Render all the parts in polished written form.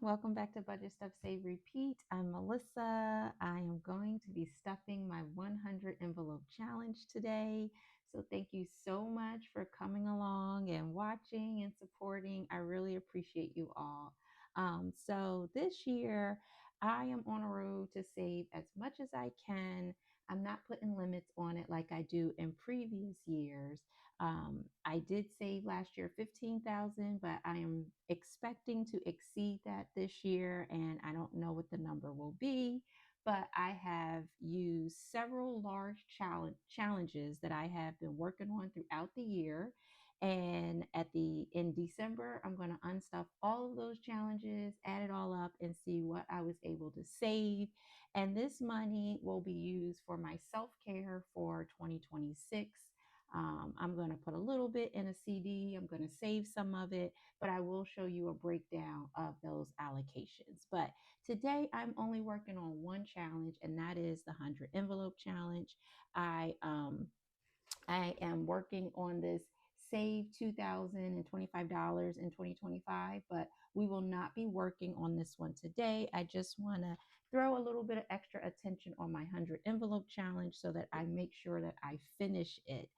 Welcome back to Budget Stuff Save Repeat. I'm Melissa. I am going to be stuffing my 100 envelope challenge today. So, thank you so much for coming along and watching and supporting. I really appreciate you all. This year, I am on a road to save as much as I can. I'm not putting limits on it like I do in previous years. I did save last year 15,000, but I am expecting to exceed that this year, and I don't know what the number will be. But I have used several large challenges that I have been working on throughout the year. And in December, I'm going to unstuff all of those challenges, add it all up, and see what I was able to save. And this money will be used for my self care for 2026. I'm going to put a little bit in a CD. I'm going to save some of it, but I will show you a breakdown of those allocations. But today I'm only working on one challenge, and that is the 100 envelope challenge. I um, I am working on this save $2,025 in 2025, but we will not be working on this one today. I just want to throw a little bit of extra attention on my 100 envelope challenge so that I make sure that I finish it.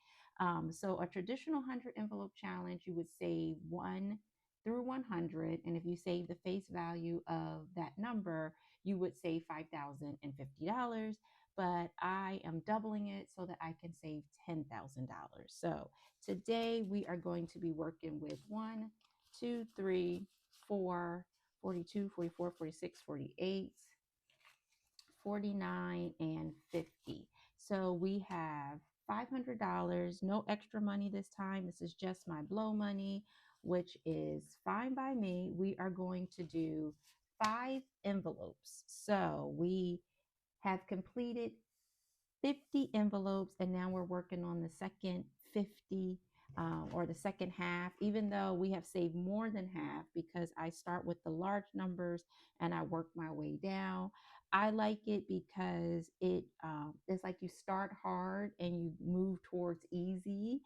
So, a traditional 100 envelope challenge, you would save 1 through 100. And if you save the face value of that number, you would save $5,050, but I am doubling it so that I can save $10,000. So today we are going to be working with 1, 2, 3, 4, 42, 44, 46, 48, 49, and 50. So we have $500, no extra money this time. This is just my blow money, which is fine by me. We are going to do 5 envelopes. So we have completed 50 envelopes, and now we're working on the second 50, or the second half, even though we have saved more than half because I start with the large numbers and I work my way down. I like it because it's like you start hard and you move towards easy.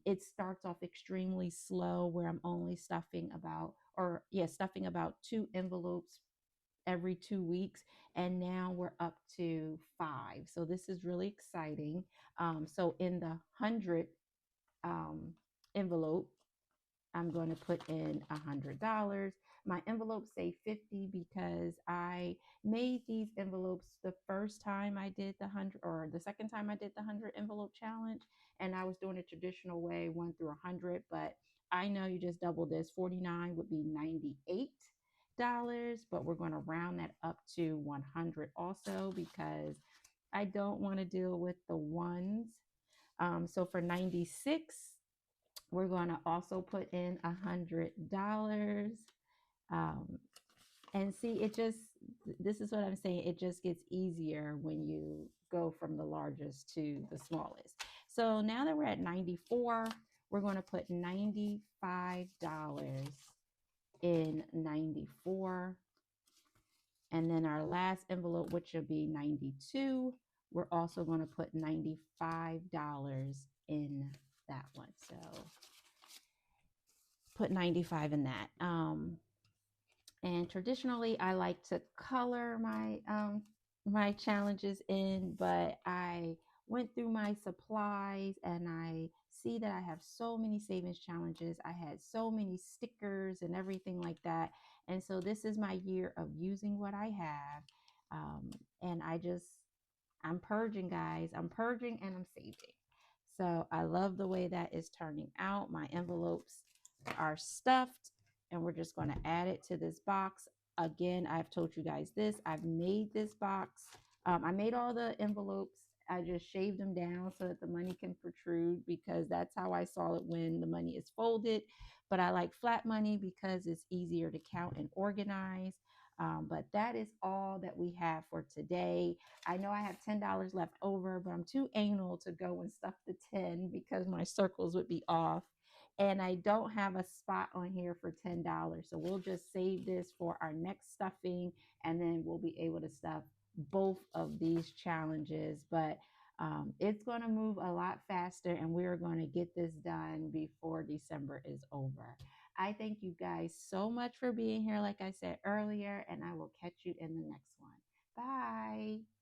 It starts off extremely slow where I'm only stuffing about 2 envelopes every 2 weeks, and now we're up to 5. So this is really exciting. So in the 100 um, envelope, I'm going to put in $100. My envelopes say 50 because I made these envelopes the first time I did the 100, or the second time I did the 100 envelope challenge, and I was doing a traditional way, 1 through 100. But I know you just double this. 49 would be $98, but we're going to round that up to 100 also because I don't want to deal with the ones. So for 96, we're going to also put in $100. Um, and see, this is what I'm saying. It just gets easier when you go from the largest to the smallest. So now that we're at 94, we're going to put $95 in 94. And then our last envelope, which will be 92, we're also going to put $95 in that one. So put 95 in that. And traditionally, I like to color my challenges in, but I went through my supplies and I see that I have so many savings challenges. I had so many stickers and everything like that. And so this is my year of using what I have. And I'm purging, guys. I'm purging and I'm saving. So I love the way that is turning out. My envelopes are stuffed, and we're just going to add it to this box. Again, I've told you guys this. I've made this box. I made all the envelopes. I just shaved them down so that the money can protrude because that's how I saw it when the money is folded. But I like flat money because it's easier to count and organize. But that is all that we have for today. I know I have $10 left over, but I'm too anal to go and stuff the 10 because my circles would be off. And I don't have a spot on here for $10. So we'll just save this for our next stuffing, and then we'll be able to stuff both of these challenges. But it's going to move a lot faster, and we're going to get this done before December is over. I thank you guys so much for being here, like I said earlier, and I will catch you in the next one. Bye.